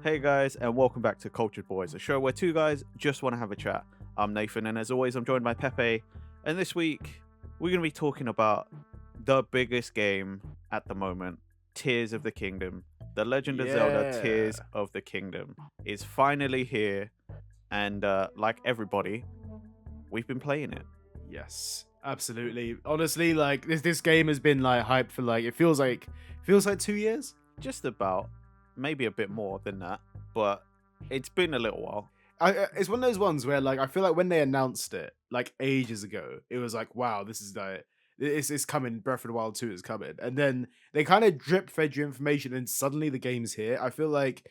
Hey guys, and welcome back to Cultured Boys, a show where two guys just want to have a chat. I'm Nathan, and as always, I'm joined by Pepe. And this week, we're going to be talking about the biggest game at the moment, Tears of the Kingdom. The Legend of Zelda Tears Yeah. of the Kingdom is finally here, and like everybody, we've been playing it. Yes. Absolutely. Honestly, like this game has been like hyped for like it feels like 2 years. Just about, maybe a bit more than that, but it's been a little while. It's one of those ones where like I feel like when they announced it like ages ago, it was like, wow, this is like it's coming. Breath of the Wild 2 is coming, and then they kind of drip fed you information, and suddenly the game's here. I feel like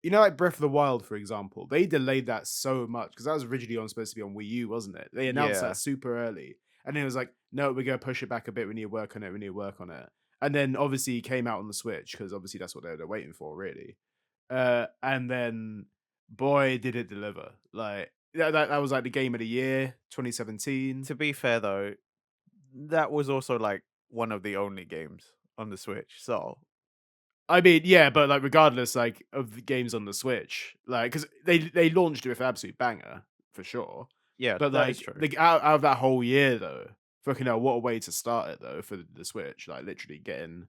like Breath of the Wild, for example, they delayed that so much because that was originally supposed to be on Wii U, wasn't it? They announced that Yeah, super early, and then it was like, no, we're gonna push it back a bit. We need to work on it. We need to work on it. And then obviously it came out on the Switch because obviously that's what they're waiting for, really. And then boy, did it deliver! Like that was like the game of the year, 2017. to be fair though, that was also like one of the only games on the Switch. So I mean, yeah, but like regardless, like of the games on the Switch, like because they launched it with an absolute banger for sure. yeah, But that is like true. out of that whole year though, fucking hell, what a way to start it though for the Switch. Like literally getting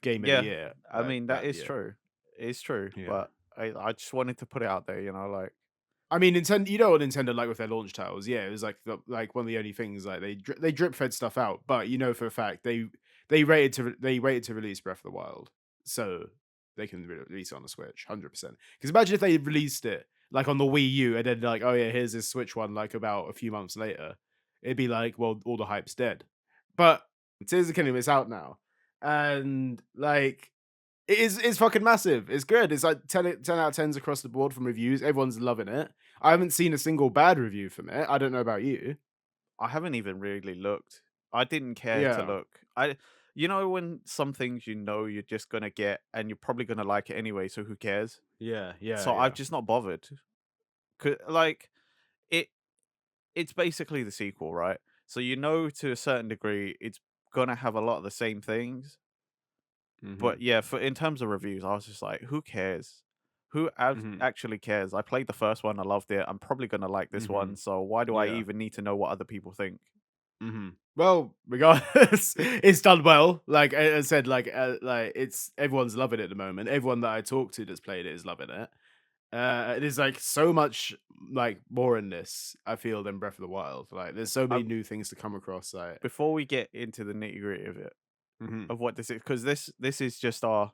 game of the Yeah, year I like mean that that is year. true. It's true, Yeah. but I just wanted to put it out there. Like I mean, Nintendo. You know what Nintendo like with their launch titles? Yeah, it was like one of the only things like they drip fed stuff out, but you know for a fact they waited to release Breath of the Wild so they can release it on the Switch, 100%. Because imagine if they released it like on the Wii U and then like, oh yeah, here's this Switch one like about a few months later, it'd be like, well, all the hype's dead. But Tears of the Kingdom is out now, and like it's fucking massive. It's good. It's like 10 out of 10s across the board from reviews. Everyone's loving it. I haven't seen a single bad review from it. I don't know about you. I haven't even really looked. I didn't care to Yeah. look. When some things you're just gonna get and you're probably gonna like it anyway, so who cares? Yeah, yeah, So I've yeah. just not bothered. Like it, it's basically the sequel, right? So to a certain degree, it's gonna have a lot of the same things. But Mhm. yeah, for in terms of reviews, I was just like, who cares? Mhm. Actually cares? I played the first one, I loved it. I'm probably gonna like this one, Mhm. so why do I Yeah. even need to know what other people think? Well, regardless, it's done well. Like I said, like it's everyone's loving it at the moment. Everyone that I talk to that's played it is loving it. There's like so much like more in this, I feel, than Breath of the Wild. Like there's so I, many new things to come across. Like before we get into the nitty gritty of it, mhm. of what this is, because this is just our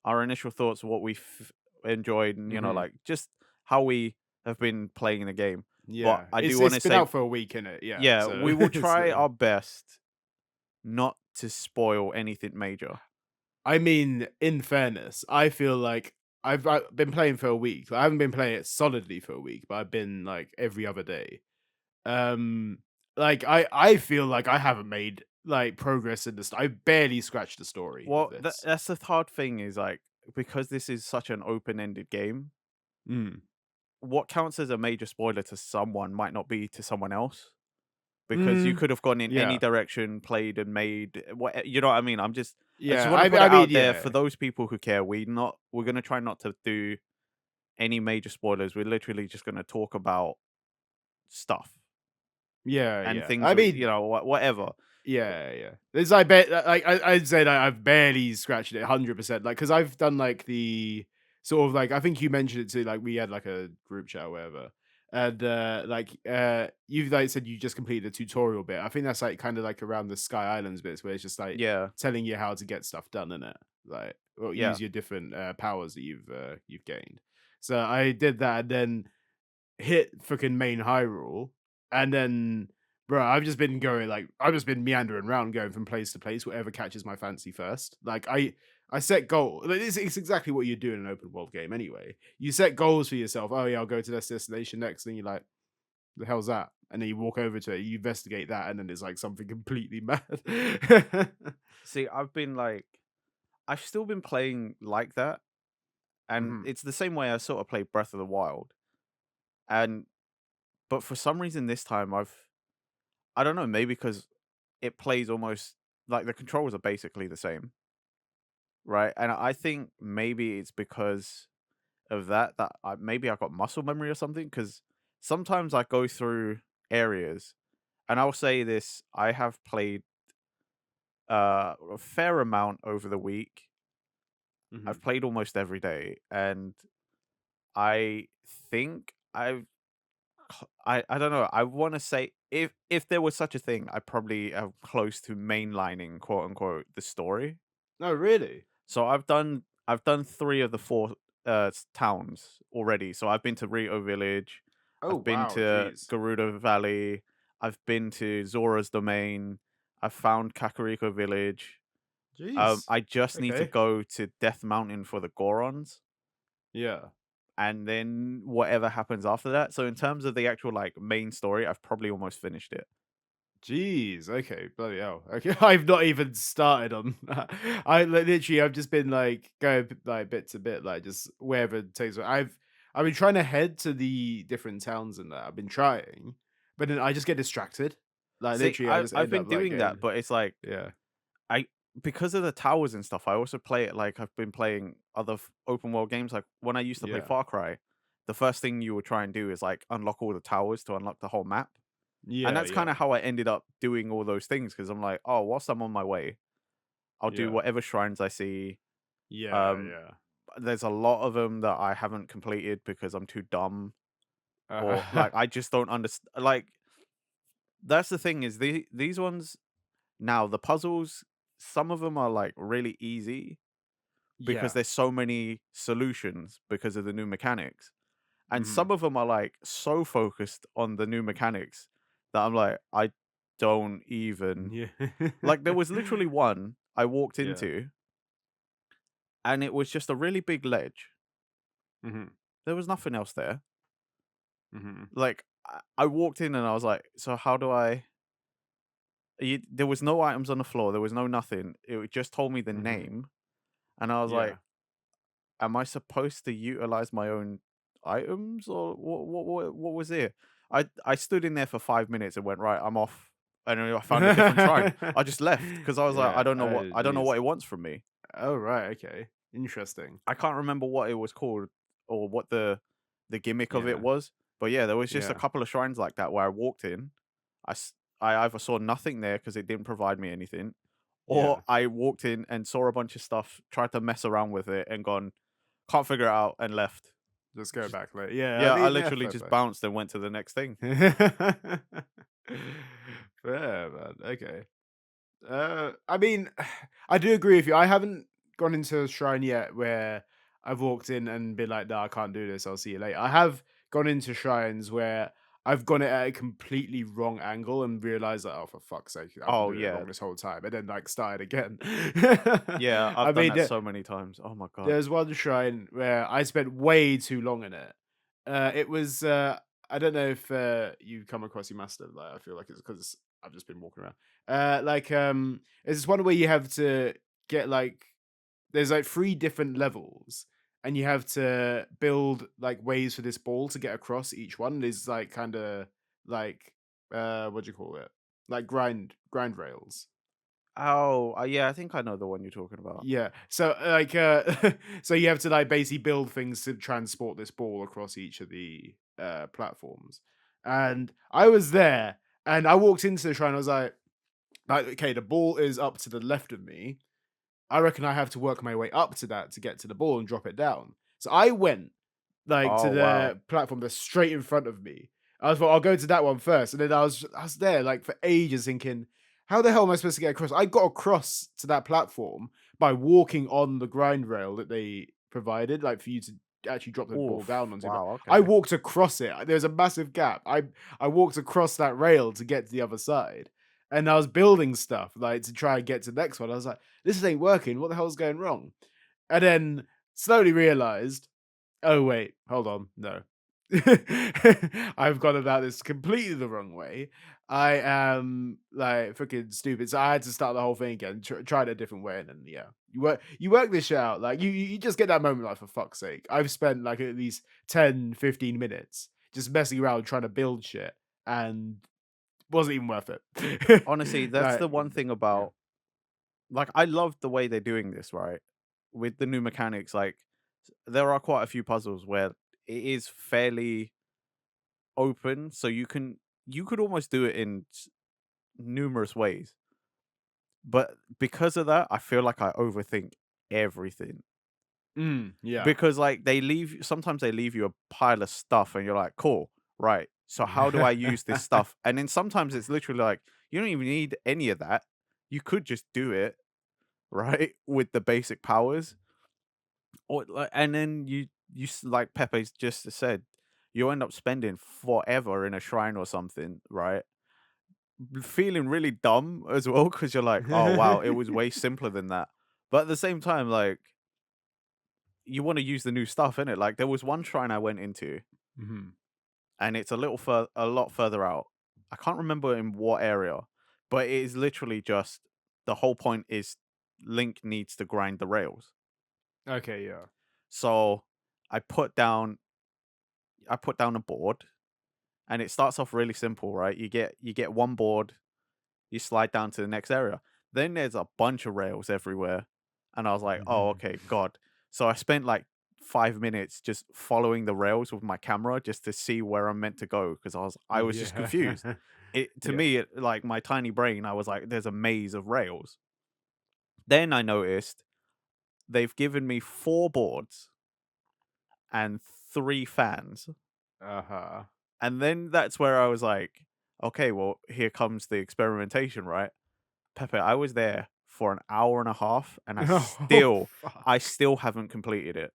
initial thoughts of what we enjoyed, and Mhm. like just how we have been playing the game. But Yeah, I do it's want to it's been say, out for a week, innit? Yeah, yeah, so we will try so our best not to spoil anything major. I mean, in fairness, I feel like I've been playing for a week. I haven't been playing it solidly for a week, but I've been like every other day. Um, like I feel like I haven't made like progress in this. I barely scratched the story of Well, this. that's the hard thing is like because this is such an open-ended game, Mm. what counts as a major spoiler to someone might not be to someone else because you Mm. could have gone in any Yeah, direction, played and made what you know what I mean. I just yeah. want to put it I mean, out there for yeah, those people who care. We're gonna try not to do any major spoilers. We're literally just gonna talk about stuff yeah, and yeah. things I we mean, whatever. yeah, yeah. There's I bet like I'd say that I've barely scratched it 100%. Like because I've done like the sort of like I think you mentioned it too. Like we had like a group chat or whatever, and you've like said you just completed the tutorial bit. I think that's like kind of like around the Sky Islands bits where it's just like Yeah, telling you how to get stuff done in it, like or yeah. use your different powers that you've gained. So I did that and then hit fucking main Hyrule, and then, bro, I've just been meandering around, going from place to place, whatever catches my fancy first. Like I set goal. Like, it's exactly what you do in an open world game anyway. You set goals for yourself. Oh yeah, I'll go to this destination next. Then you're like, the hell's that? And then you walk over to it, you investigate that, and then it's like something completely mad. See, I've still been playing like that, and Mhm. it's the same way I sort of played Breath of the Wild. And but for some reason this time I don't know, maybe because it plays almost like the controls are basically the same, right? And I think maybe it's because of that maybe I got muscle memory or something. Because sometimes I go through areas, and I'll say this: I have played a fair amount over the week. I've Mhm. played almost every day, and I think I don't know. I want to say if there was such a thing, I probably am close to mainlining, quote unquote, the story. Oh, really? So I've done 3 of the 4 towns already. So I've been to Rito Village, Oh, I've been wow, to jeez. Garuda Valley, I've been to Zora's Domain, I've found Kakariko Village. Jeez. I just need to Okay. go to Death Mountain for the Gorons, Yeah. and then whatever happens after that. So in terms of the actual like main story, I've probably almost finished it. Jeez, okay, bloody hell. Okay, I've not even started on that. Literally, I've just been like going like bit to bit, like just wherever it takes me. I've been trying to head to the different towns and that. I've been trying, but then I just get distracted. Like See, literally, I just I've end been up like doing that, getting but it's like yeah, I because of the towers and stuff, I also play it like I've been playing other open world games. Like when I used to play yeah, Far Cry, the first thing you would try and do is like unlock all the towers to unlock the whole map. And yeah, that's kind yeah, of how I ended up doing all those things because I'm like, oh, whilst I'm on my way, I'll do yeah, whatever shrines I see. yeah, Um, yeah. there's a lot of them that I haven't completed because I'm too dumb or Uh, like I just don't understand. Like that's the thing is these ones now the puzzles. Some of them are like really easy because yeah. there's so many solutions because of the new mechanics. And Hmm. some of them are like so focused on the new mechanics that I'm like, I don't even Yeah. like there was literally one I walked Yeah. into and it was just a really big ledge. Hmm. There was nothing else there. Hmm. Like I walked in and I was like, so how do I there was no items on the floor, there was no nothing. It just told me the Hmm. name and I was like, Yeah. am I supposed to utilize my own items or what was it? I stood in there for 5 minutes and went right. I'm off, and then I found a different shrine. I just left because I was like, Yeah. Oh, I don't know jeez. what it wants from me. Oh, right. Okay. Interesting. I can't remember what it was called or what the gimmick of it Yeah. was. But yeah, there was just a Yeah. couple of shrines like that where I walked in. I either saw nothing there because it didn't provide me anything, or Yeah. I walked in and saw a bunch of stuff, tried to mess around with it, and gone can't figure it out and left. Just go Just back later. Yeah. I yeah, I mean, yeah. literally Fair just play. bounced and went to the next thing. Fair, man. Okay. I mean, I do agree with you. I haven't gone into a shrine yet where I've walked in and been like, "No, I can't do this. I'll see you later." I have gone into shrines where I've gone it at a completely wrong angle and realized that, oh, for fuck's sake, I've been Oh doing it yeah, wrong this whole time, and then like started again. yeah, I I've done mean, that so many times. Oh my god. there's one shrine where I spent way too long in it. It was I don't know if you come across, you must have. Like, I feel like it's because I've just been walking around. It's this one where you have to get like there's like 3 different levels, and you have to build like ways for this ball to get across each one. Is like kind of like what do you call it? Like grind rails. Oh, yeah, I think I know the one you're talking about. Yeah. So so you have to like basically build things to transport this ball across each of the platforms. And I was there and I walked into the shrine. I was like, okay, the ball is up to the left of me. I reckon I have to work my way up to that to get to the ball and drop it down. So I went like to Oh wow. the platform that's straight in front of me. I was like, I'll go to that one first. And then I was there like for ages thinking, how the hell am I supposed to get across? I got across to that platform by walking on the grind rail that they provided, like for you to actually drop the ball down Oof. onto. But Wow. I Okay. walked across it. There's a massive gap. I walked across that rail to get to the other side. And I was building stuff like to try and get to the next one. I was like, this ain't working. What the hell's going wrong? And then slowly realized, oh wait, hold on, no. I've gone about this completely the wrong way. I am like freaking stupid. So I had to start the whole thing again, try it a different way, and then yeah, you work this shit out. Like you just get that moment like for fuck's sake. I've spent like at least 10, 15 minutes just messing around trying to build shit and wasn't even worth it. Honestly, that's like the one thing yeah. about like I love the way they're doing this, right? With the new mechanics, like There are quite a few puzzles where it is fairly open, so you could almost do it in numerous ways. But because of that, I feel like I overthink everything. Yeah. Because like sometimes they leave you a pile of stuff and you're like, cool, right. So how do I use this stuff? And then sometimes it's literally like you don't even need any of that. You could just do it, right? With the basic powers. Or like and then like Pepe's just said, you end up spending forever in a shrine or something, right? Feeling really dumb as well because you're like, oh wow, it was way simpler than that. But at the same time, like you want to use the new stuff in it. Like there was one shrine I went into, Mhm. and it's a lot further out. I can't remember in what area, but it is literally just the whole point is Link needs to grind the rails. Okay, yeah. So I put down I put down a board, and it starts off really simple, right? You get one board, you slide down to the next area. Then there's a bunch of rails everywhere. And I was like, oh, Mhm. okay, God. So I spent like 5 minutes just following the rails with my camera just to see where I'm meant to go because I was just Yeah. confused. It to Yeah. me, like my tiny brain, I was like, there's a maze of rails. Then I noticed they've given me four boards and three fans. Uh-huh. And then that's where I was like, okay, well, here comes the experimentation, right? Pepe, I was there for an hour and a half, and Oh, I fuck. still haven't completed it.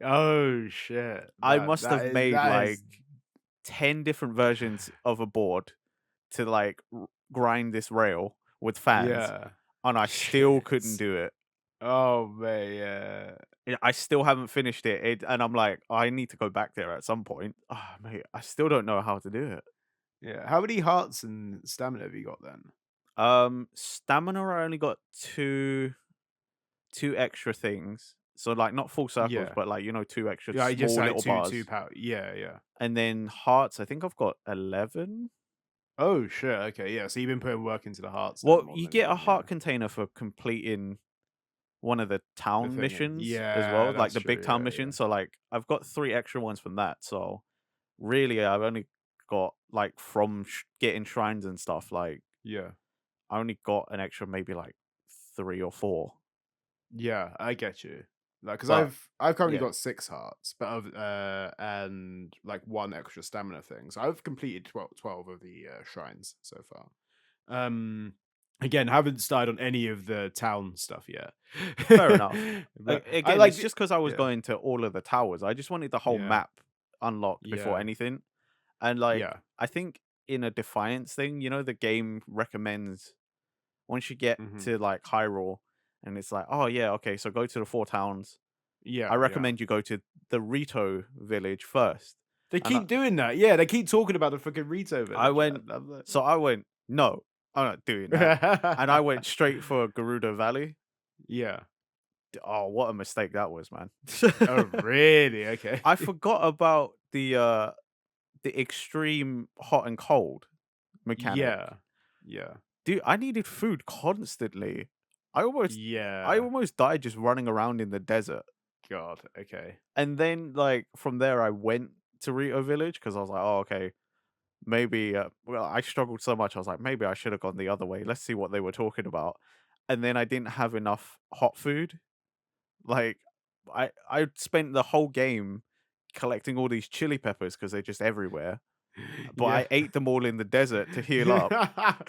Oh, shit. I must have made, That is like, 10 different versions of a board to, like, grind this rail with fans, yeah. and I still Shit. couldn't do it. Oh, man, yeah. Yeah, I still haven't finished and I'm like, "I need to go back there at some point." Mate, I still don't know how to do it. Yeah. How many hearts and stamina have you got then? Stamina, I only got 2 extra things. So, like, not full circles, Yeah. but, like, 2 extra Yeah, I just small like little two bars. power. Yeah, yeah. And then hearts, I think I've got 11? Oh, shit. Okay, yeah. So you've been putting work into the hearts then Well, more you than get a anything, yeah. heart container for completing one of the The town thing. missions as Yeah, well, like that's the big true. town Yeah, mission. So, like, I've got 3 extra ones from that. So, really, I've only got, like, from getting shrines and stuff, like, yeah. I only got an extra maybe, like, 3 or 4. Yeah, I get you. Like, because But I've currently yeah, got 6 hearts, but and like one extra stamina thing. So I've completed 12 of the shrines so far. Um, again, haven't started on any of the town stuff yet. fair enough. but I Again, like it's just because I was yeah, going to all of the towers. I just wanted the whole yeah, map unlocked before yeah, anything. And, like, yeah. I think in a Defiance thing, the game recommends once you get Hmm. to, like, Hyrule and it's like, "Oh, yeah, okay, so go to the 4 towns." I Yeah, yeah. recommend you go to the Rito village first. They And keep doing that. Yeah, they keep talking about the fucking Rito I village, went man. I'm like, I went, "No, I'm not doing that." And I went straight for Gerudo Valley. yeah. Oh, what a mistake that was, man. Oh, really? Okay. I forgot about the extreme hot and cold mechanic. Yeah. Yeah. Dude, I needed food constantly. I almost I Yeah. almost died just running around in the desert. God, okay. And then like from there I went to Rito Village because I was like, "Oh, okay, maybe well, I struggled so much. I was like, maybe I should have gone the other way. Let's see what they were talking about." And then I didn't have enough hot food. Like I spent the whole game collecting all these chili peppers because they're just everywhere. But Yeah. I ate them all in the desert to heal up.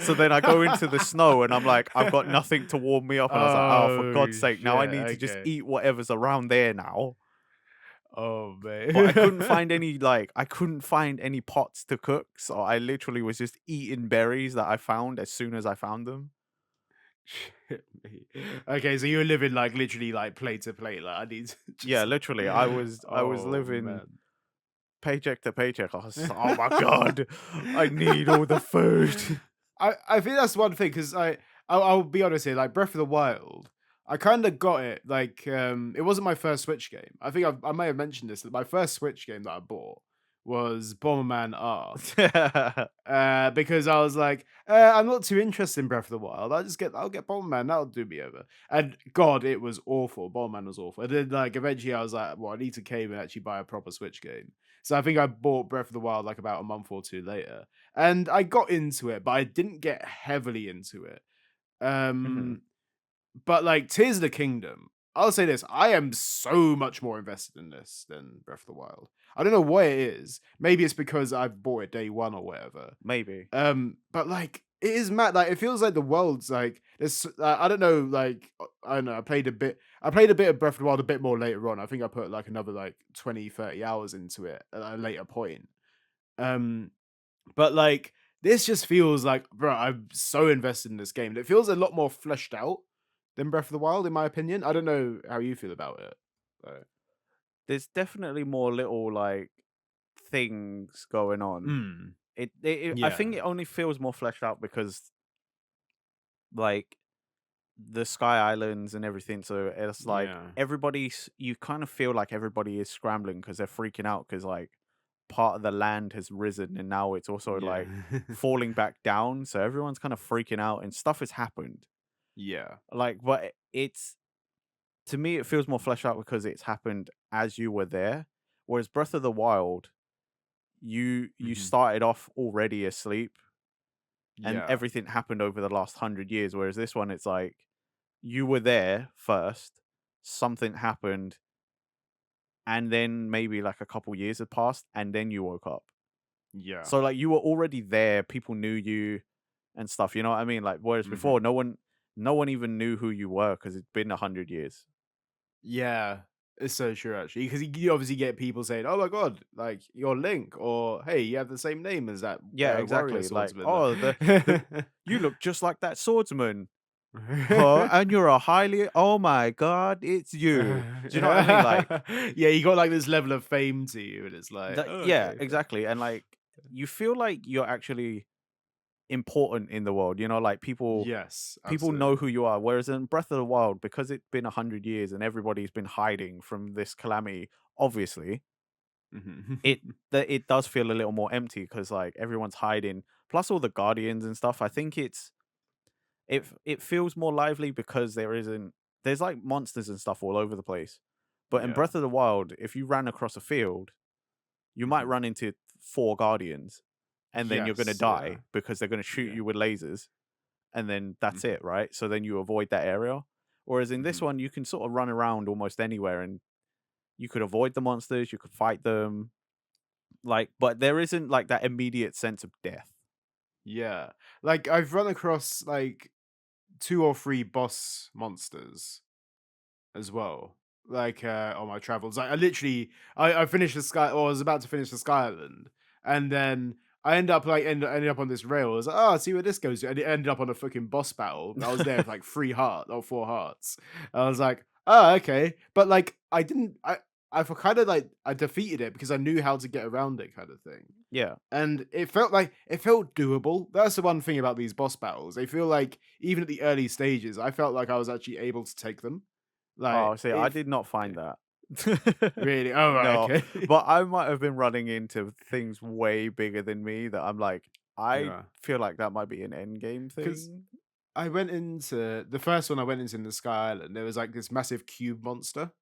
So then I go into the snow and I'm like, I've got nothing to warm me up. And I was like, oh, for Oh, God's sake, now I shit, need to just okay. eat whatever's around there now. Oh, But I couldn't man. find any, like, I couldn't find any pots to cook. So I literally was just eating berries that I found as soon as I found them. Shit me. Okay, so you're living, like, literally, like, plate to plate, like, I need to Yeah, just literally. I was Oh, living man. paycheck to paycheck. I was, oh my God, I need all the food. I think that's one thing because I'll be honest here, like Breath of the Wild, I kind of got it. Like, it wasn't my first Switch game. I think I may have mentioned this. That my first Switch game that I bought was Bomberman R. Because I was like, I'm not too interested in Breath of the Wild. I'll get Bomberman. That'll do me over. And God, it was awful. Bomberman was awful. And then like eventually I was like, well, I need to cave and actually buy a proper Switch game. So I think I bought Breath of the Wild like about a month or two later, and I got into it, but I didn't get heavily into it. hmm Um, but like Tears of the Kingdom, I'll say this: I am so much more invested in this than Breath of the Wild. I don't know what it is. Maybe it's because I bought it day one or whatever. Maybe. But like it is mad. Like it feels like the world's like this. I don't know. Like I don't know. I played a bit. I played a bit of Breath of the Wild a bit more later on. I think I put like another like 20, 30 hours into it at a later point. Um, but like this just feels like, bro, I'm so invested in this game. It feels a lot more fleshed out than Breath of the Wild, in my opinion. I don't know how you feel about it. So. There's definitely more little like things going on. Mm, I think yeah. it only feels more fleshed out because like the Sky Islands and everything. So it's like Yeah. everybody's. You kind of feel like everybody is scrambling because they're freaking out because like part of the land has risen and now it's also Yeah. like falling back down. So everyone's kind of freaking out and stuff has happened. Yeah. Like, but it's to me, it feels more fleshed out because it's happened as you were there. Whereas Breath of the Wild, you Mhm. started off already asleep and Yeah. everything happened over the last 100 years. Whereas this one, it's like you were there first, something happened, and then maybe like a couple years had passed, and then you woke up. Yeah. So like you were already there, people knew you and stuff. You know what I mean? Like whereas before, Mhm. no one even knew who you were because it's been 100 years. Yeah. It's so true, actually, because you obviously get people saying, "Oh my god, like you're Link," or "Hey, you have the same name as that Yeah, warrior exactly. Like, swordsman." oh, the you look just like that swordsman. Huh? And you're a highly oh my god, it's you. Do you know what I mean? Like Yeah, you got like this level of fame to you, and it's like, that oh, yeah, okay, fair. exactly. And like you feel like you're actually important in the world, like Yes, people know absolutely. who you are. Whereas in Breath of the Wild, because it's been 100 years and everybody's been hiding from this calamity, obviously, it Mhm. it does feel a little more empty because like everyone's hiding. Plus all the guardians and stuff. I think it feels more lively because there's like monsters and stuff all over the place. But in Yeah. Breath of the Wild, if you ran across a field, you might Mhm. run into four guardians and then you're gonna Yes, yeah, die because they're gonna shoot yeah. you with lasers and then that's Mhm, it, right? So then you avoid that area. Whereas in this mhm. one, you can sort of run around almost anywhere and you could avoid the monsters, you could fight them, like, but there isn't like that immediate sense of death. Yeah. Like, I've run across, like, 2 or 3 boss monsters as well, like, on my travels. Like, I literally I finished the Sky or I was about to finish the Sky Island, and then I end up, like, ended up on this rail. I was like, "Oh, I'll see where this goes," and it ended up on a fucking boss battle. I was there for, like, 3 heart or 4 hearts. I was like, "Oh, okay." But, like, I kinda, like I defeated it because I knew how to get around it kinda thing. Yeah. And it felt doable. That's the one thing about these boss battles. They feel like even at the early stages, I felt like I was actually able to take them. Like Oh, see, I if did not yeah. find that. Really? Oh right, No, okay. but I might have been running into things way bigger than me that I'm like, I Yeah. feel like that might be an end game Because thing. I went into the first one I went into in the Sky Island, there was like this massive cube monster.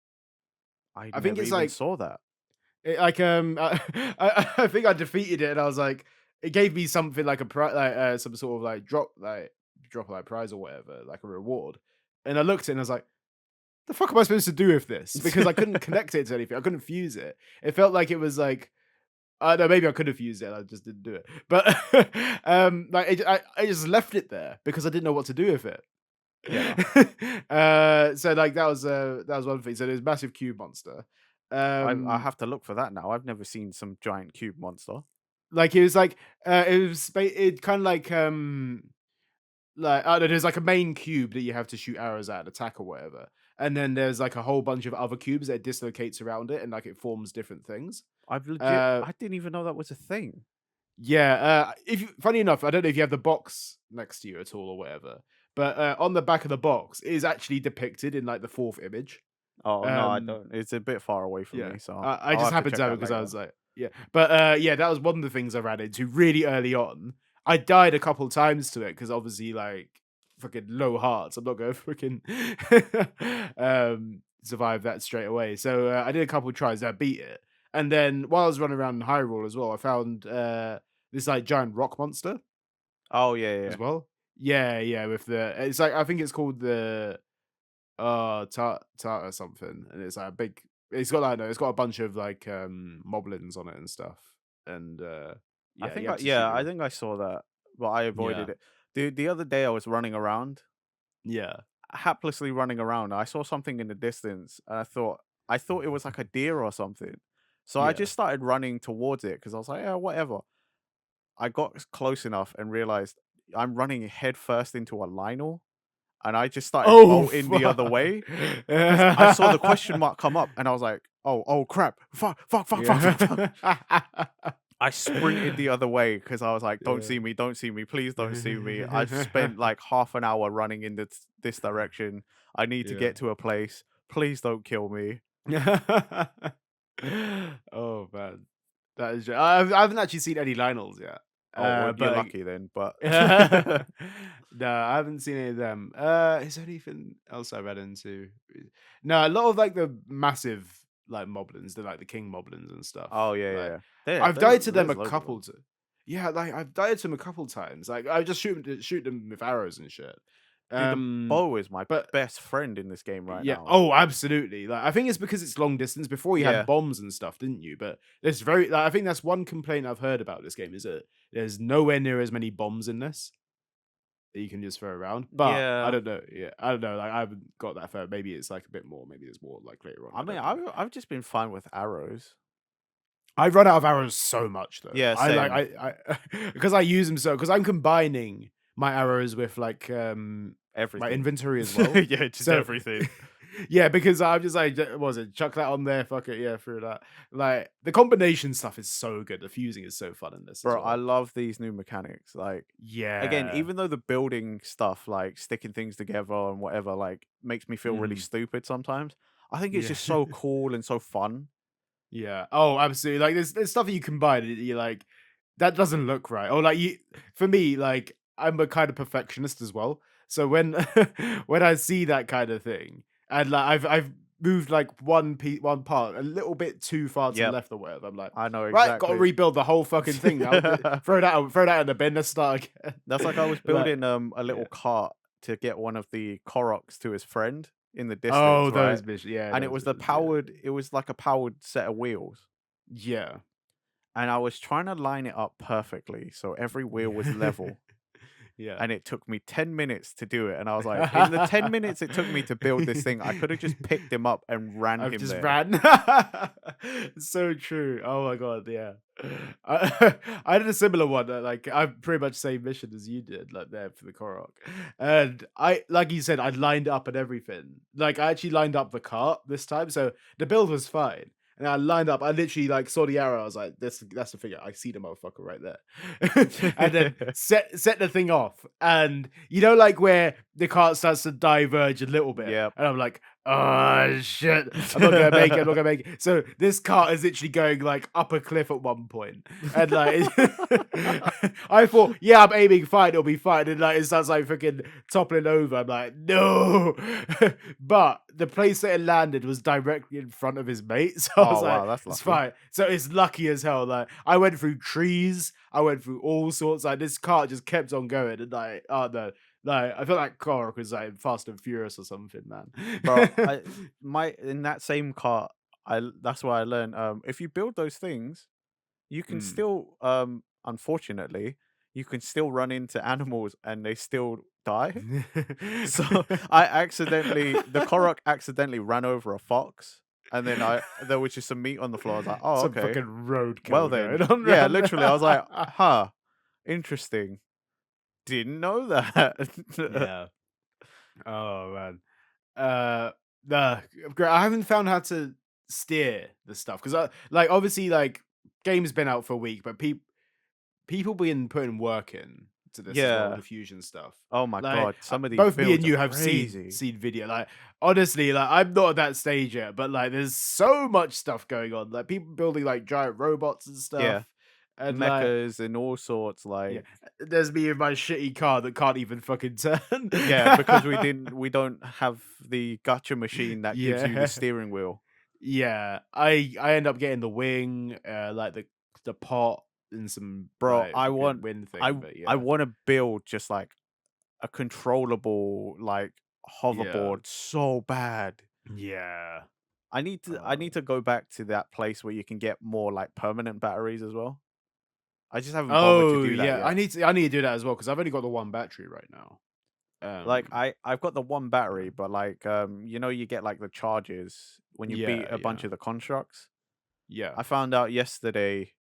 I I think never it's even like saw that. I think I defeated it and I was like it gave me something like a like some sort of like drop like prize or whatever, like a reward. And I looked at it and I was like, the fuck am I supposed to do with this? Because I couldn't connect it to anything. I couldn't fuse it. It felt like it was like I don't know, maybe I could have fused it. I just didn't do it. But like I just left it there because I didn't know what to do with it. Yeah. So like that was one thing. So there's massive cube monster. I Um, have to look for that now. I've never seen some giant cube monster. like it was like it kind of like I don't know, there's like a main cube that you have to shoot arrows at, attack or whatever. And then there's like a whole bunch of other cubes that dislocates around it and like it forms different things. Uh I didn't even know that was a thing. yeah, if you, funny enough, I don't know if you have the box next to you at all or whatever, but on the back of the box it is actually depicted in like the fourth image. Oh, no, I Um don't. It's a bit far away from yeah. me, so I I'll just have to happened to check have it that because I later. was like Yeah, but yeah, that was one of the things I ran into really early on. I died a couple times to it because obviously, like, fucking low hearts. I'm not going to freaking survive that straight away. So I did a couple tries. I beat it, and then while I was running around in Hyrule as well, I found this like giant rock monster Oh yeah, yeah, as yeah. well. Yeah, yeah. With the it's like I think it's called the tart or something, and it's like a big. It's got like no, it's got a bunch of like moblins on it and stuff, and I yeah, you think have I to shoot yeah, I them. think I saw that, but I avoided Yeah, it. The other day I was running around, yeah, haplessly running around. I saw something in the distance, and I thought it was like a deer or something. So I yeah. just started running towards it because I was like, yeah, whatever. I got close enough and realized I'm running head first into a Lionel, and I just started Oh bolting the other fuck! way because I saw the question mark come up, and I was like, oh crap, fuck, fuck, fuck, fuck, fuck, fuck. Yeah. I sprinted the other way because I was like, Yeah. don't see me, please don't see me. I've spent like half an hour running in this direction. I need to Yeah. get to a place. Please don't kill me. Oh man, that is. I haven't actually seen any Lionels yet. Oh, well, you're But like, lucky then, but no, I haven't seen any of them. Is there anything else I read into? No, a lot of like the massive like moblins, the like the king moblins and stuff. oh, yeah, yeah, Like, yeah. There I've died to them there's a loads of couple. them. Yeah, like I've died to them a couple times. Like I just shoot them with arrows and shit. Dude, the bow is my But best friend in this game right yeah. now. Oh, absolutely. Like I think it's because it's long distance. Before you had Yeah. bombs and stuff, didn't you? But there's very. Like, I think that's one complaint I've heard about this game is that there's nowhere near as many bombs in this that you can just throw around. But I Yeah. don't know. Yeah, I don't know. Like I haven't got that far. Maybe it's like a bit more. Maybe there's more like later on. I I mean, don't know. I've just been fine with arrows. I run out of arrows so much though. Yeah, I like same. I because I use them so because I'm combining my arrows with like my Everything. inventory as well. Yeah, just So everything. yeah, because I'm just like, what was it chuck that on there? Fuck it, yeah, through that. Like the combination stuff is so good. The fusing is so fun in this as Bro, I well. love these new mechanics. Like, again, Yeah. even though the building stuff, like sticking things together and whatever, like makes me feel really Mm, stupid sometimes, I think it's yeah. just so cool and so fun. Yeah. Oh, absolutely. Like there's stuff that you combine and you're like, that doesn't look right. Or like you for me, like I'm a kind of perfectionist as well. So when when I see that kind of thing, and like I've moved like one part a little bit too far to the Yep, left or whatever, I'm like, I know right, gotta exactly. rebuild the whole fucking thing now. Throw that in the bin, let's start again. That's like I was Like, building a little yeah. cart to get one of the Koroks to his friend in the Oh, distance, right? those missions. Yeah, And it those was the missions, yeah. powered, it was like a powered set of wheels. Yeah. And I was trying to line it up perfectly so every wheel was level. Yeah. And it took me 10 minutes to do it. And I was like, in the 10 minutes it took me to build this thing, I could have just picked him up and ran I've him just there. ran. So true. Oh my god, yeah. I did a similar one. Like I pretty much same mission as you did, like there for the Korok. And I, like you said, I lined up and everything. Like I actually lined up the cart this time, so the build was fine. And I lined up. I literally like saw the arrow. I was like, that's the figure. I see the motherfucker right there." And then set the thing off. And you know, like where the cart starts to diverge a little bit. Yep. And I'm like, oh shit. I'm not gonna make it. I'm not gonna make it. So this cart is literally going like up a cliff at one point. And like I thought, yeah, I'm aiming fine, it'll be fine. And like it starts like freaking toppling over. I'm like, no. But the place that it landed was directly in front of his mate. So I was Oh, like, wow, that's it's lucky. fine. So it's lucky as hell. Like I went through trees, I went through all sorts. Like this cart just kept on going. And like, oh no. Like I feel like Korok was like Fast and Furious or something, man. Bro, I my in that same cart, that's why I learned if you build those things, you can Mm. still unfortunately, you can still run into animals and they still die. So the Korok accidentally ran over a fox, and then I there was just some meat on the floor. I was like, oh, Some okay. fucking Well roadkill then. going on Yeah, around literally. I was like, there. huh, interesting. Didn't know that. Yeah. Oh man. Uh, nah, great. I haven't found how to steer the stuff because I like obviously like game's been out for a week, but people been putting work in to this as well with Yeah. the fusion stuff. Oh my Like god, some of these both me and builds are you have crazy. seen video. Like honestly, like I'm not at that stage yet, but like there's so much stuff going on. Like people building like giant robots and Yeah, stuff, and like mechas and all sorts. yeah, Like, there's me in my shitty car that can't even fucking turn. yeah, because we don't have the gotcha machine that gives you the Yeah. steering wheel. Yeah, I end up getting the wing, like the pot and some Bro, like fucking wind thing, but I yeah, want to build just like a controllable like yeah, hoverboard so bad. yeah. I need to go back to that place where you can get more like permanent batteries as well. I just haven't bothered to Oh do that yeah, yet. I need to do that as well because I've only got the one battery right now. Like Um, I've got the one battery, yeah, but like you know you get like the charges when you beat yeah, a bunch yeah, of the constructs. yeah. I found out yesterday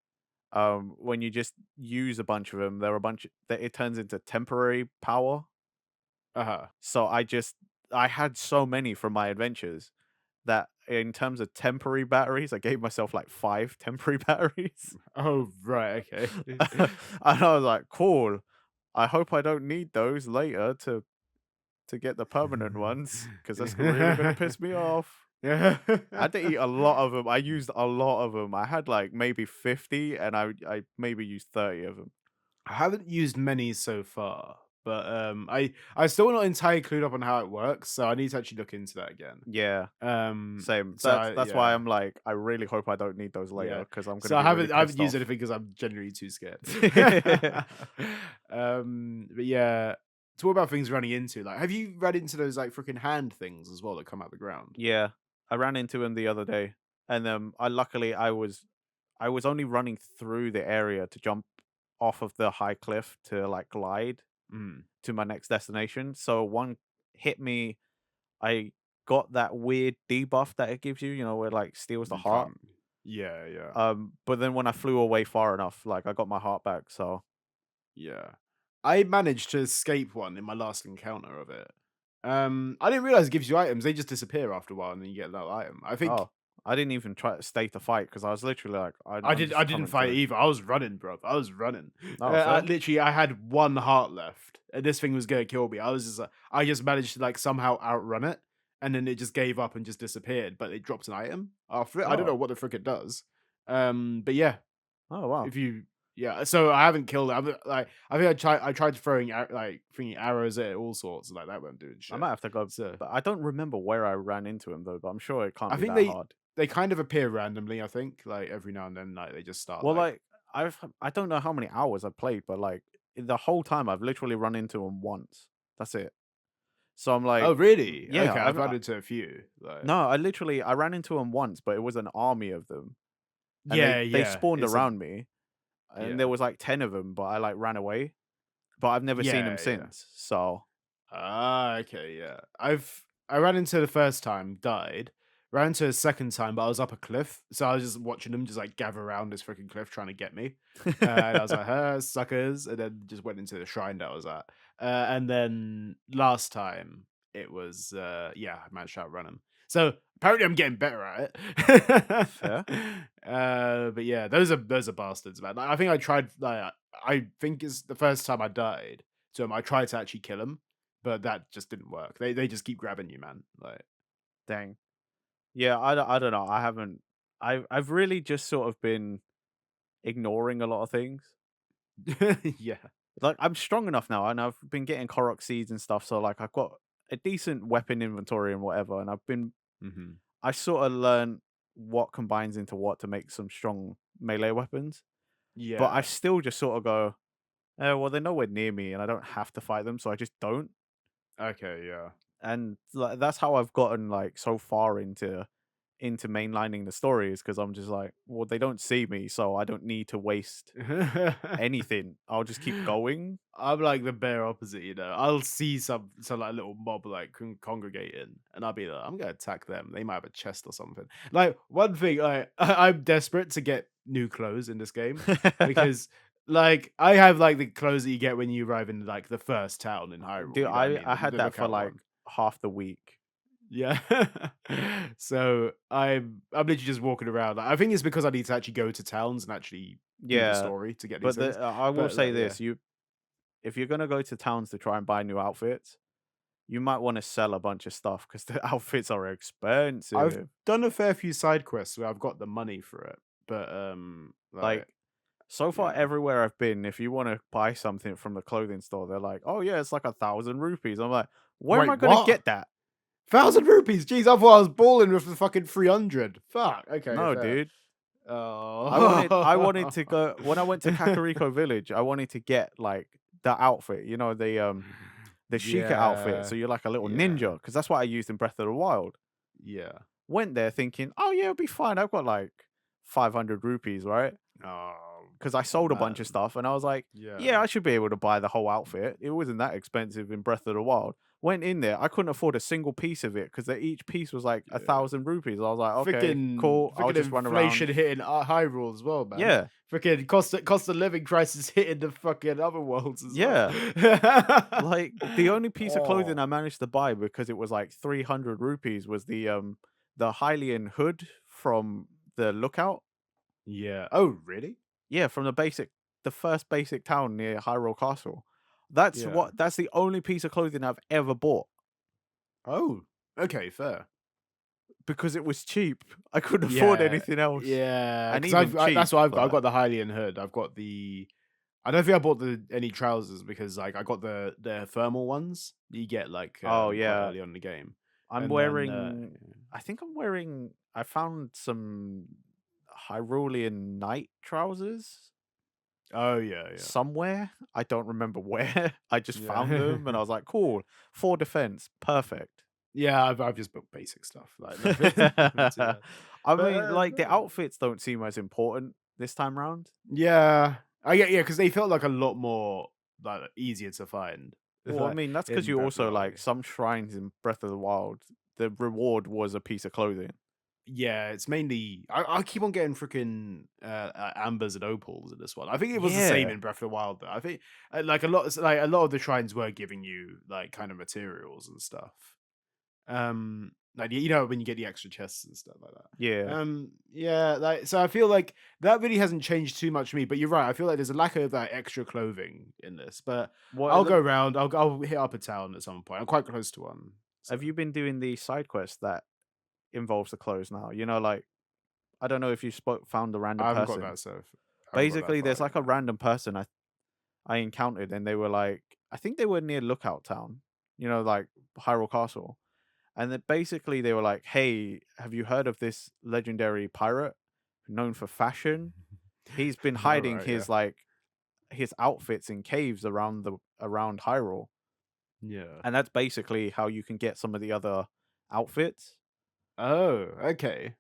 when you just use a bunch of them, there are a bunch that it turns into temporary power. Uh-huh. So I had so many from my adventures that in terms of temporary batteries, I gave myself like 5 temporary batteries. Oh right, okay. And I was like, cool. I hope I don't need those later to get the permanent ones because that's really gonna piss me off. Yeah. I had to eat a lot of them. I used a lot of them. I had like maybe 50, and I maybe used 30 of them. I haven't used many so far, but I still not entirely clued up on how it works, so I need to actually look into that again. Yeah, same. So I, That's why yeah, I'm like, I really hope I don't need those later yeah. because I'm So gonna be really I haven't pissed used off. anything because I'm genuinely too scared. But yeah. So what about things running into? Like, have you run into those like freaking hand things as well that come out the ground? Yeah, I ran into him the other day, and I luckily I was only running through the area to jump off of the high cliff to like glide Mm, to my next destination. So one hit me. I got that weird debuff that it gives you, you know, where it, like steals the you heart. can't. Yeah, yeah. But then when I flew away far enough, like I got my heart back. So Yeah. I managed to escape one in my last encounter of it. I didn't realize it gives you items. They just disappear after a while and then you get another item. I think oh, I didn't even try to stay to fight because I was literally like, I'm I just didn't coming fight through. either. I was running, bro. I was running. Oh, fair. I had one heart left, and this thing was gonna kill me. I was just I just managed to like somehow outrun it, and then it just gave up and just disappeared. But it dropped an item after it. I don't know Oh, what the frick it does. But yeah, oh wow. if you yeah, so I haven't killed it. I think I tried throwing like thinking arrows at it, all sorts like that weren't doing I shit. might have to go, So but I don't remember where I ran into him though. But I'm sure it can't I be think that hard. they kind of appear randomly. I think like every now and then like they just start Well, like like I don't know how many hours I've played, but like the whole time I've literally run into him once. That's it. So I'm oh like, really? yeah, Okay, I've run into a few. Like no, I ran into him once, but it was an army of them, and yeah, they yeah. spawned It's a around me, and there yeah. was like 10 of them, but I like ran away, but I've never seen them Yeah, yeah. since. So Ah, okay, yeah. I ran into the first time, died. Ran into the second time, but I was up a cliff, so I was just watching them just like gather around this freaking cliff trying to get me. And I was like, suckers," and then just went into the shrine that I was at. And then last time it was yeah, I managed to outrun him. So apparently I'm getting better at it. fair. But yeah, those are bastards, man. Like, I think I tried like I think it's the first time I died to him. I tried to actually kill him, but that just didn't work. They just keep grabbing you, man. Like Dang. Yeah, I don't know. I haven't. I've really just sort of been ignoring a lot of things. yeah. Like I'm strong enough now, and I've been getting Korok seeds and stuff. So like I've got a decent weapon inventory and whatever, and Hmm. I sort of learned what combines into what to make some strong melee weapons. But I Yeah. still just sort of go, well, they're nowhere near me, and I don't have to fight them, so I just don't. Okay, yeah. And like, that's how I've gotten like so far into mainlining the story is because I'm just like, well, they don't see me, so I don't need to waste anything. I'll just keep going. I'm like the bare opposite, you know. I'll see some like little mob like congregating, and I'll be like, I'm gonna attack them. They might have a chest or something. Like one thing, I'm desperate to get new clothes in this game because like I have like the clothes that you get when you arrive in like the first town in Hyrule. Dude, You know what I mean? I had The that for lookout like one. half the week. Yeah. So I'm literally just walking around. Like, I think it's because I need to actually go to towns and actually do the Yeah, story to get these but things. I will But say yeah. this: if you're gonna go to towns to try and buy new outfits, you might want to sell a bunch of stuff because the outfits are I've expensive. done a fair few side quests where I've got the money for it, but Like like so far, yeah. everywhere I've been, if you want to buy something from the clothing store, they're like, "Oh yeah, it's like 1,000 rupees." I'm like, "Where am Wait, I gonna what? get that?" 1,000 rupees? Jeez, I thought I was balling with the fucking 300. Fuck. Okay, No, fair. dude. I wanted to Oh. go when I went to Kakariko Village. I wanted to get like the outfit, the Sheikah outfit. Yeah. So you're like a little Yeah. ninja because that's what I used in Breath of the Wild. Yeah. Went there thinking, "Oh yeah, it'll be fine. I've got like 500 rupees, right?" Oh, Because I sold a bunch of man. stuff and I was like, Yeah. yeah, I should be able to buy the whole outfit. It wasn't that expensive in Breath of the Wild. Went in there, I couldn't afford a single piece of it because each piece was like a Yeah. thousand rupees. I was like, okay, Freaking cool. I'll freaking just run around. inflation hitting Hyrule as well, man. Yeah, Freaking cost of living crisis hitting the fucking other worlds as well. yeah. Like the only piece of clothing Oh, I managed to buy because it was like 300 rupees was the Hylian hood from the lookout. yeah. Oh, really? Yeah, from the first basic town near Hyrule Castle. Yeah. That's the only piece of clothing I've ever bought. Oh, okay, fair. Because it was cheap. I couldn't afford Yeah, anything else. yeah. And Because even cheap, that's what I've got. I've but got the Hylian hood. I've got the. I don't think I bought any trousers because like I got the thermal ones that you get like oh quite yeah, early on in the game, I'm and then wearing I found some Hyrulean night trousers oh yeah, yeah, somewhere. I don't remember where. I just found yeah. them and I was like, "Cool. 4 defense. Perfect." Yeah, I've just built basic stuff, like nothing, nothing too bad. I But mean, like the no. outfits don't seem as important this time round. Yeah, I get yeah, because they felt like a lot more like easier to find, Well, I like mean, that's because in you Breath of the also Wild. like some shrines in Breath of the Wild, the reward was a piece of clothing. Yeah, it's mainly I keep on getting freaking ambers and opals in this one. I think it was the same Yeah. in Breath of the Wild. Though. I think like a lot of the shrines were giving you like kind of materials and stuff. Like when you get the extra chests and stuff like that. Yeah. Yeah, like so I feel like that really hasn't changed too much for me. But you're right. I feel like there's a lack of that extra clothing in this. But What I'll go around. I'll hit up a town at some point. I'm quite close to one. So have you been doing the side quest that involves the clothes now? Like I don't know if you found a random I haven't got person. that so I haven't got that Basically, far there's like a yet. random person I encountered, and they were like, I think they were near Lookout Town. Like Hyrule Castle, and then basically they were like, "Hey, have you heard of this legendary pirate known for fashion? He's been All hiding right, yeah. his outfits in caves around Hyrule." Yeah. And that's basically how you can get some of the other outfits. Oh, okay.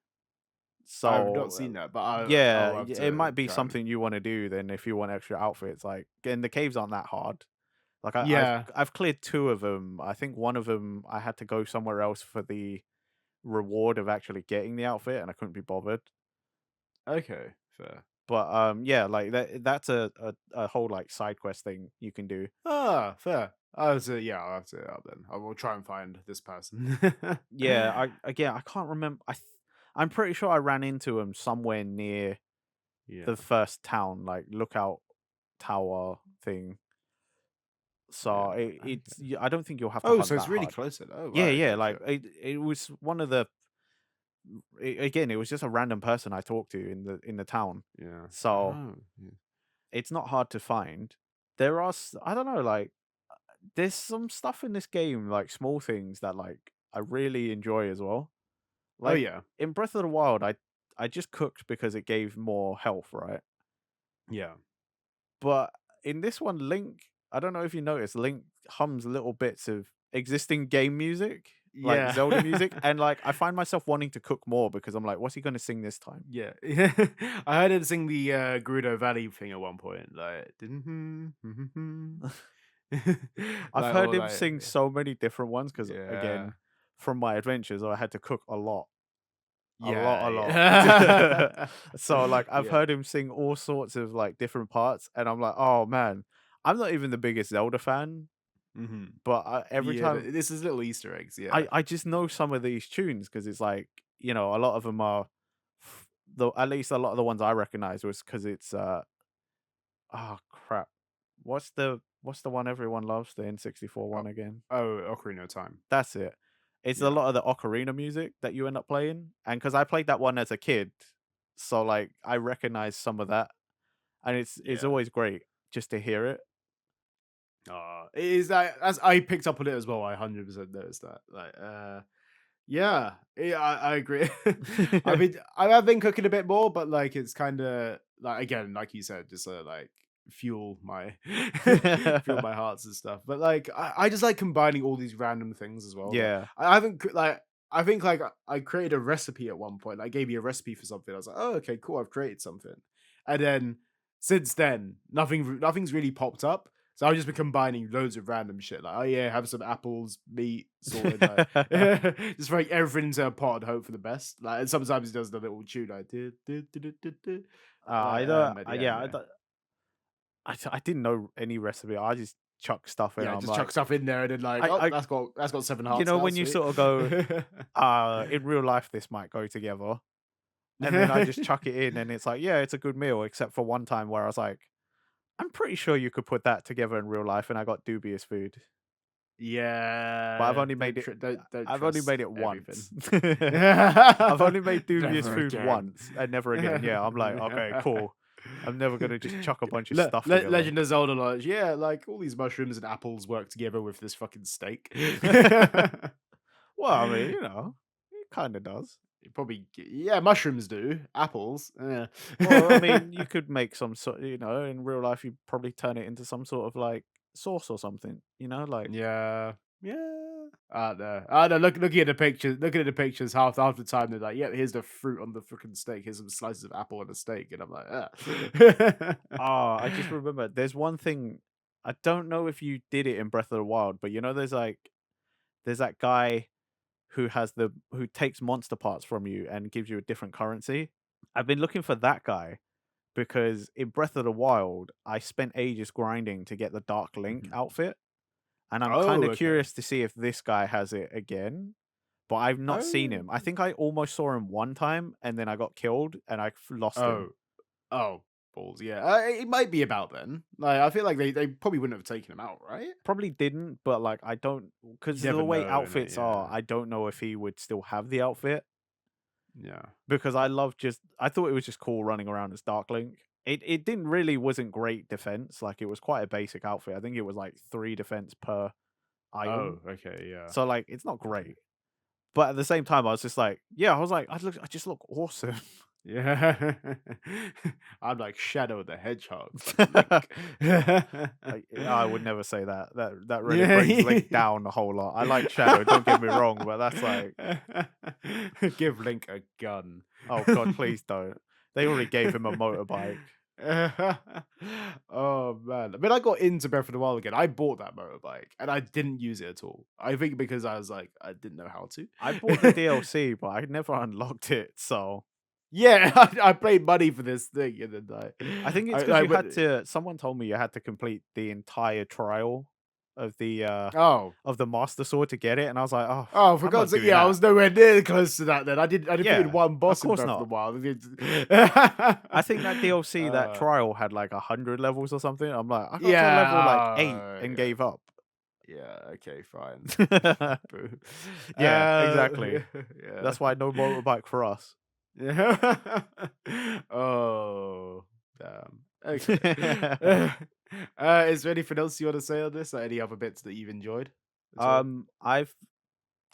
I've not So, seen that, but yeah, I'll have it to might be try and something you want to do then if you want extra outfits. Like, and the caves aren't that hard. Like, yeah. I've cleared 2 of them. I think one of them I had to go somewhere else for the reward of actually getting the outfit, and I couldn't be bothered. Okay, fair. But yeah, like that's a whole like side quest thing you can do. Ah, fair. Yeah, I'll have to up then. I will try and find this person. Yeah, I can't remember. I'm pretty sure I ran into him somewhere near Yeah, the first town, like lookout tower thing. So yeah. Okay. I don't think you'll have to Oh, hunt so it's that really hard. close then. Oh, Yeah, right. yeah, Okay, like fair. it was one of the again, it was just a random person I talked to in the town. Yeah. So Oh, yeah. it's not hard to find. There are I don't know, like there's some stuff in this game, like small things that like I really enjoy as well. Oh, Like yeah. in Breath of the Wild, I just cooked because it gave more health, right? Yeah. But in this one, Link, I don't know if you noticed, Link hums little bits of existing game music, like Yeah. Zelda music, and like I find myself wanting to cook more because I'm like, what's he gonna sing this time? Yeah. I heard him sing the Gerudo Valley thing at one point. Like, I've like, heard all him like, sing so many different ones because yeah. again, from my adventures, I had to cook a lot. A lot. Yeah. So, like, I've Yeah. heard him sing all sorts of, like, different parts, and I'm like, "Oh, man." I'm not even the biggest Zelda fan, Hmm. but every Yeah. time This is little Easter eggs. I Yeah. I just know some of these tunes because it's like, a lot of them are at least a lot of the ones I recognize was because it's, oh, crap. what's the one everyone loves, the N64 Oh, one again? Ocarina of Time. That's it. It's a Yeah, lot of the ocarina music that you end up playing, and because I played that one as a kid, so, like, I recognize some of that, and it's yeah. always great just to hear it. It is that as I picked up on it as well. I 100% noticed that. Yeah, I agree. I've been cooking a bit more, but like it's kind of like again, like you said, just like fuel my fuel my hearts and stuff. But like I just like combining all these random things as well. That Yeah. I haven't like I think like I created a recipe at one point. Like gave me a recipe for something. I was like, oh okay, cool. I've created something, and then since then nothing's really popped up. So I've just been combining loads of random shit. Like, oh yeah, have some apples, meat, sorted. Like, just throwing everything into a pot and hope for the best. Like, and sometimes he does the little tune like, "Du- du- du- du- du- du." I don't At I the end, yeah, yeah, I didn't know any recipe, I just chuck stuff in, yeah, I'm just chuck like stuff in there and then like, oh, I that's got 7 hearts now, when you sweet. sort of go, in real life, this might go together," and then I just chuck it in, and it's like, "Yeah, it's a good meal," except for one time where I was like, "I'm pretty sure you could put that together in real life," and I got dubious food. But Yeah, don't I've only trust made it everything. once. I've only made dubious Never food again. once and never again. Yeah, I'm like, "Okay, cool. I'm never gonna just chuck a bunch of stuff together." Legend of Zelda, like, yeah, like all these mushrooms and apples work together with this fucking steak. Well, I mean, it kinda does. Yeah, mushrooms do. Apples, yeah. Well, I mean, you could make some sort in real life, you'd probably turn it into some sort of, like, sauce or something, like Yeah, yeah. I don't know. I don't know. Looking at the pictures, half the time they're like, "Yeah, here's the fruit on the freaking steak. Here's some slices of apple on the steak," and I'm like, "Ah." I just remember there's one thing I don't know if you did it in Breath of the Wild, but, there's that guy who takes monster parts from you and gives you a different currency. I've been looking for that guy because in Breath of the Wild, I spent ages grinding to get the Dark Link Mhm. outfit, and I'm Oh, kinda okay. curious to see if this guy has it again, but I've not seen Oh, him. I think I almost saw him one time, and then I got killed, and I lost him. oh, oh, balls. Yeah, it might be about then. Like, I feel like they probably wouldn't have taken him out, right? Probably didn't, but, like, I don't You because the never way know, innit? outfits are, Yeah, I don't know if he would still have the outfit yeah. because I thought it was just cool running around as Dark Link. It didn't really wasn't great defense, like, it was quite a basic outfit. I think it was, like, 3 defense per Oh, item. okay, yeah. So, like, it's not Okay. great, but at the same time, I was just like, yeah, I was like, I just look awesome." Yeah. I'm like Shadow the Hedgehog, but Link. I would never say that. That really brings Yeah. Link down a whole lot. I like Shadow, don't get me wrong, but that's like, Give Link a gun. oh god, please don't. They already gave him a motorbike. Oh man. I mean, I got into Breath of the Wild again. I bought that motorbike and I didn't use it at all. I think because I was like, I didn't know how to. I bought the DLC, but I never unlocked it, so Yeah, I paid money for this thing and then I think it's because I you had went. to someone told me you had to complete the entire trial of Oh. the Master Sword to get it, and I was like, "Oh, Oh, for I'm not God's sake, doing yeah, I that." was nowhere near close to that then. I defeated Yeah, one of boss in course Breath of the not. Wild. I think that DLC, that uh, trial had like 100 levels or something. I'm like, I got to level like 8 yeah, and yeah, gave up. yeah, okay, fine. Fine, boo. Yeah, Uh, exactly. yeah. That's why no motorbike for us. Yeah. Oh, damn. Okay. Is there anything else you want to say on this? Or any other bits that you've enjoyed at all? I've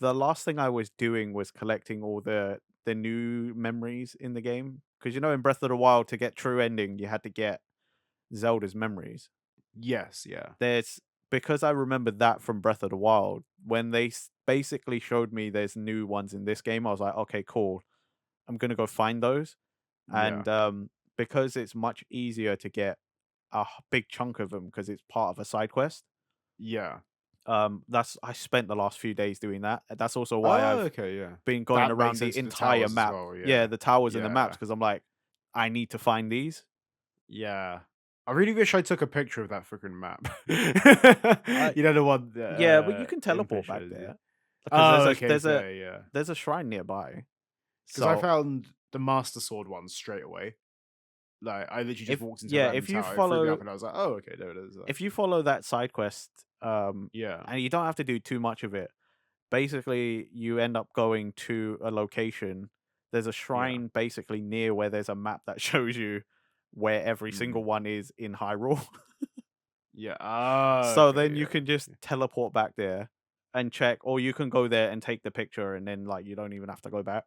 the last thing I was doing was collecting all the new memories in the game because in Breath of the Wild to get true ending you had to get Zelda's memories. Yes, yeah. There's because I remember that from Breath of the Wild when they basically showed me there's new ones in this game. I was like, okay, cool. I'm gonna go find those, Yeah. and because it's much easier to get big chunk of them because it's part of a side quest. Yeah. That's I spent the last few days doing that. That's also why Oh, I've okay, yeah. been going That makes around sense the for the entire towers as map. well, Yeah, yeah. the towers and the maps Yeah, because I'm like, I need to find these. yeah. I really wish I took a picture of that freaking map. Uh, You know, the one yeah, but you that, can in teleport back pictures, yeah. there because Oh, okay, fair, yeah. there's a shrine nearby. Because I So found the Master Sword one straight away. Like I literally just If walked into a yeah, random tower, it threw me off, and I was like, oh, okay, there it is. if you follow that side quest, Yeah. and you don't have to do too much of it. Basically, you end up going to a location. There's a Yeah. shrine basically near where there's a map that shows you where every single Mm. one is in Hyrule. Yeah. Ah, So okay. then you Yeah. can just teleport back there and check, or you can go there and take the picture, and then like you don't even have to go back.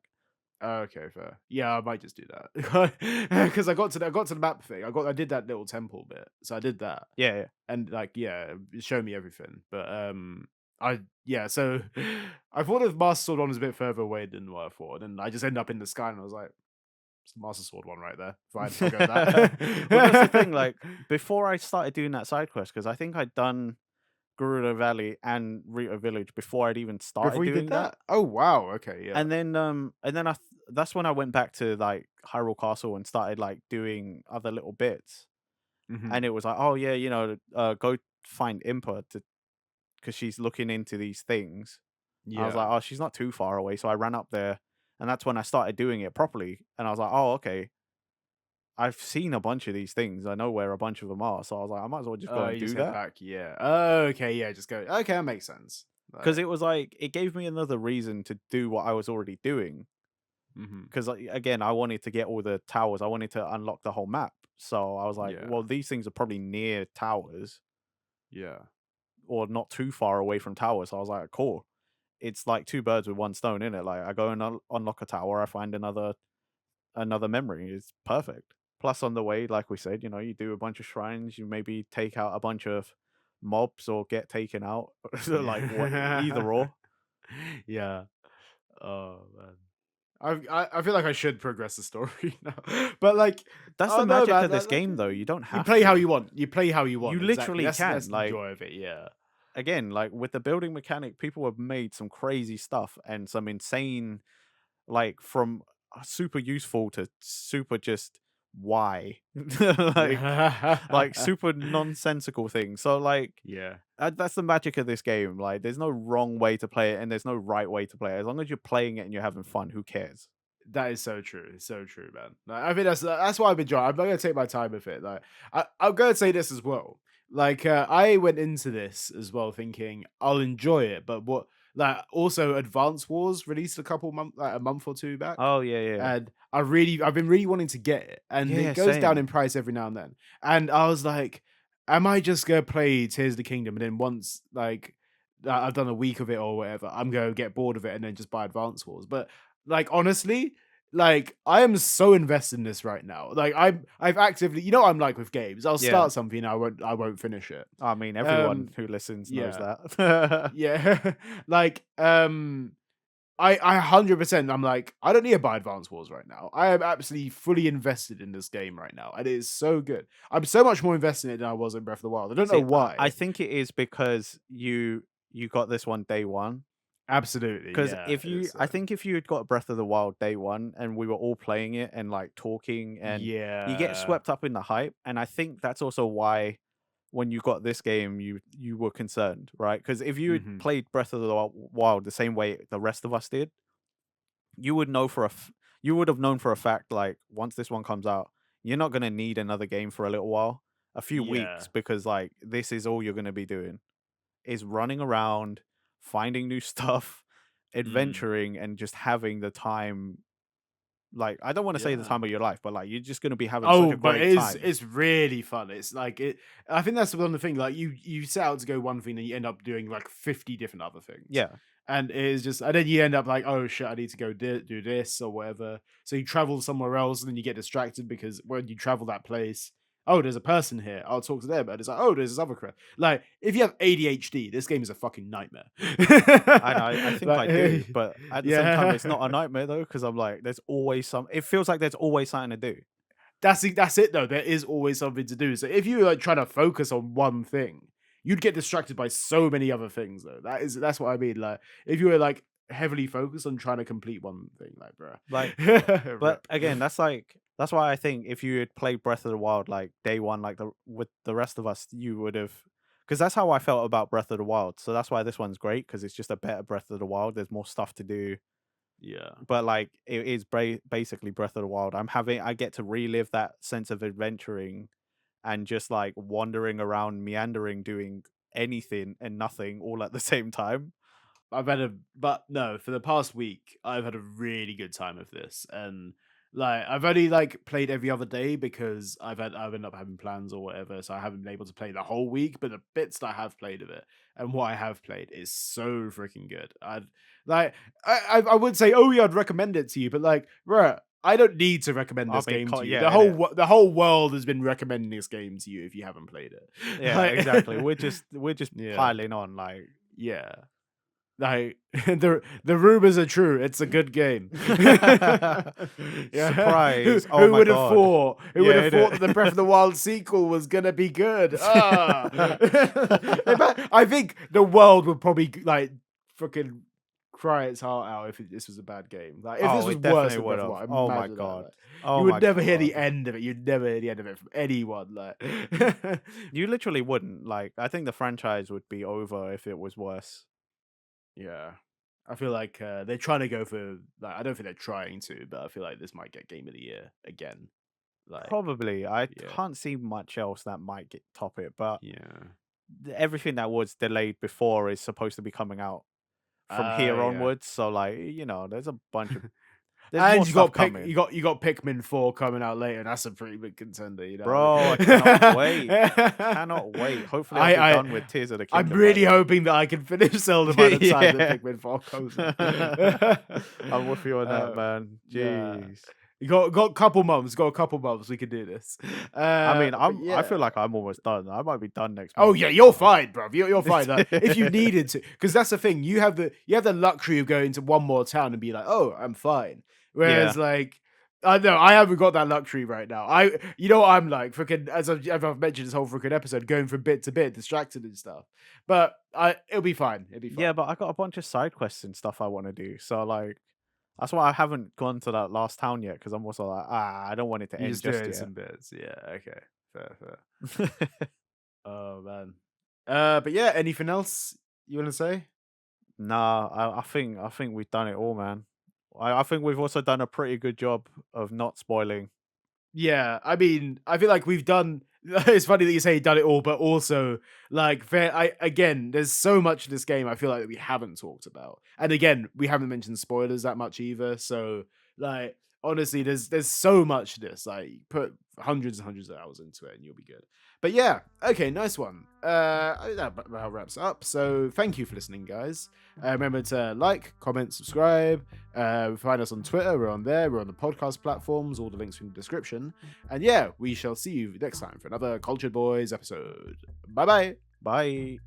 Okay, fair. Yeah, I might just do that because I got to the map thing. I did that little temple bit, so I did that, Yeah, yeah. and like yeah, it showed me everything. But I yeah, so I thought the Master Sword one was a bit further away than what I thought, and I just ended up in the sky, and I was like, it's the Master Sword one right there. Fine, I'll go with Well, that's the thing. that. Like before I started doing that side quest, because I think I'd done Gerudo Valley and Rito Village before I'd even started Before you did doing that. that? Oh wow. Okay. Yeah. And then that's when I went back to like Hyrule Castle and started like doing other little bits. Hmm. And it was like, oh yeah, go find Impa to because she's looking into these things. I was like, Yeah. oh, she's not too far away, so I ran up there, and that's when I started doing it properly. And I was like, oh, okay, I've seen a bunch of these things. I know where a bunch of them are, so I was like, I might as well just go and You just do head that. back. Yeah. Oh, okay. Yeah. Just go. Okay, that makes sense. Because Like. it was like it gave me another reason to do what I was already doing. Hmm. Because again, I wanted to get all the towers. I wanted to unlock the whole map. So I was like, Yeah. well, these things are probably near towers Yeah. or not too far away from towers. So I was like, cool. It's like two birds with one stone, in it. Like I go and unlock a tower, I find another memory. It's perfect. Plus, on the way, like we said, you do a bunch of shrines. You maybe take out a bunch of mobs or get taken out. Like what, either Yeah. or. Yeah. Oh man. I feel like I should progress the story now, but like, That's the oh no, magic man, of this game, though. You don't you have play how to. you want. You play how you You want. Exactly. literally That's can. the Like joy of it. Yeah. again, like with the building mechanic, people have made some crazy stuff and some insane, like from super useful to super just why, like like Yeah. super nonsensical things. So like Yeah. that's the magic of this game. Like there's no wrong way to play it and there's no right way to play it. As long as you're playing it and you're having fun, who cares? That is so true. It's so true, man. Like, I think that's why I've been enjoying. I'm not gonna take my time with it. Like I'm gonna say this as well. Like I went into this as well thinking I'll enjoy it, but what like also Advance Wars released a month or two back, Oh yeah, yeah, and I've been really wanting to get it, and it yeah. goes down in Same. price every now and then. And I was like, am I just gonna play Tears of the Kingdom and then once like I've done a week of it or whatever, I'm gonna get bored of it and then just buy Advance Wars? But like honestly, like I am so invested in this right now. Like I've actively, I'm like with games. I'll Yeah. start something, and I won't finish it. I mean, everyone Um, who listens knows yeah, that. yeah. Like I 100%. I'm like I don't need to buy Advance Wars right now. I am absolutely fully invested in this game right now, and it is so good. I'm so much more invested in it than I was in Breath of the Wild. I don't know See, I why. think it is because you got this one day one. Absolutely, Because yeah. It's I think if you had got Breath of the Wild day one and we were all playing it and like talking and you get yeah. swept up in the hype, and I think that's also why when you got this game you were concerned, right? Because if you had Hmm. played Breath of the Wild the same way the rest of us did, you would know you would have known for a fact like once this one comes out, you're not gonna need another game for a little while, a few weeks, Yeah. because like this is all you're gonna be doing is running around, finding new stuff, Mm. adventuring, and just having the time. Like, I don't want to say the Yeah. time of your life, but like, you're just going to be having such Oh, a but great time. it's really fun. It's like it. I think that's one of the thing. Like you set out to go one thing, and you end up doing like 50 different other things, Yeah. and it is just. And then you end up like, oh shit, I need to go do this or whatever. So you travel somewhere else, and then you get distracted because when you travel that place, oh, there's a person here. I'll talk to them, and it's like, oh, there's this other crap. Like if you have ADHD, this game is a fucking nightmare. I think I do, Like, but at the same time, it's yeah. not a nightmare though, because I'm like, there's always it feels like there's always something to do. That's it though. There is always something to do. So if you like try to focus on one thing, you'd get distracted by so many other things though. That's what I mean. Like if you were like heavily focused on trying to complete one thing, like Like, bruh. but Rip. again, that's why I think if you had played Breath of the Wild like day one, like with the rest of us, you would have. Because that's how I felt about Breath of the Wild. So that's why this one's great because it's just a better Breath of the Wild. There's more stuff to do. Yeah. but like it is basically Breath of the Wild. I get to relive that sense of adventuring and just like wandering around, meandering, doing anything and nothing all at the same time. But no, for the past week, I've had a really good time with this, and like I've only like played every other day because I've ended up having plans or whatever, so I haven't been able to play the whole week. But the bits that I have played of it and what I have played is so freaking good. I would say, oh yeah, I'd recommend it to you, but like, bruh, I don't need to recommend I this mean, game to you. yeah, innit? The whole world has been recommending this game to you if you haven't played it. Yeah, Like, exactly. We're just yeah, piling on, like. yeah. Like the rumors are true. It's a good game. Yeah. Surprise! Oh Who my would have god! thought? Who would Yeah, have thought that the Breath innit? of the Wild sequel was gonna be good? Ah. I think the world would probably like fucking cry its heart out if this was a bad game. Like if this Oh, was it worse definitely than would Breath of the have. Wild, Oh my imagine that. god! Like Oh you my would never hear god! the end of it. You'd never hear the end of it from anyone. Like You literally wouldn't. Like, I think the franchise would be over if it was worse. yeah. I feel like they're trying to go for like I don't think they're trying to, but I feel like this might get Game of the Year again. Like, Probably. I yeah, can't see much else that might get top it, but yeah, everything that was delayed before is supposed to be coming out from here yeah. onwards. So, like, there's more And stuff coming. you got Pikmin 4 coming out later. And that's a pretty big contender, you know what Bro, I cannot wait. I Cannot wait. Hopefully, I'll mean? be done with Tears of the I'm Kingdom by really then. hoping that I can finish Zelda by the time that Yeah. Pikmin 4 comes out. I'm with you on that, uh, man. nah. Jeez. You got a couple months. Got a couple months. We can do this. I mean, But I yeah. feel like I'm almost done. I might be done next Oh month. yeah, you're fine, bro. You're fine. Like, if you needed to, because that's the thing. You have the luxury of going to one more town and be like, oh, I'm fine. Yeah. Whereas like, I know I haven't got that luxury right now. You know what I'm like, freaking as I've mentioned this whole freaking episode, going from bit to bit, distracted and stuff. But it'll be fine. It'll be Yeah, fine. but I got a bunch of side quests and stuff I want to do. So like that's why I haven't gone to that last town yet because I'm also like, I don't want it to You end just just doing yet. some bits. Yeah. Okay. Fair. Oh man. But yeah. Anything else you want to say? Nah, I think we've done it all, man. I think we've also done a pretty good job of not spoiling. Yeah, I mean, I feel like we've done. It's funny that you say done it all, but also like again, there's so much in this game. I feel like that we haven't talked about, and again, we haven't mentioned spoilers that much either. So like, honestly, there's so much to this. Like, put hundreds and hundreds of hours into it, and you'll be good. But yeah, okay, nice one. That about wraps it up. So thank you for listening, guys. Remember to like, comment, subscribe. Find us on Twitter. We're on there. We're on the podcast platforms. All the links in the description. And yeah, we shall see you next time for another Cultured Boys episode. Bye bye. Bye.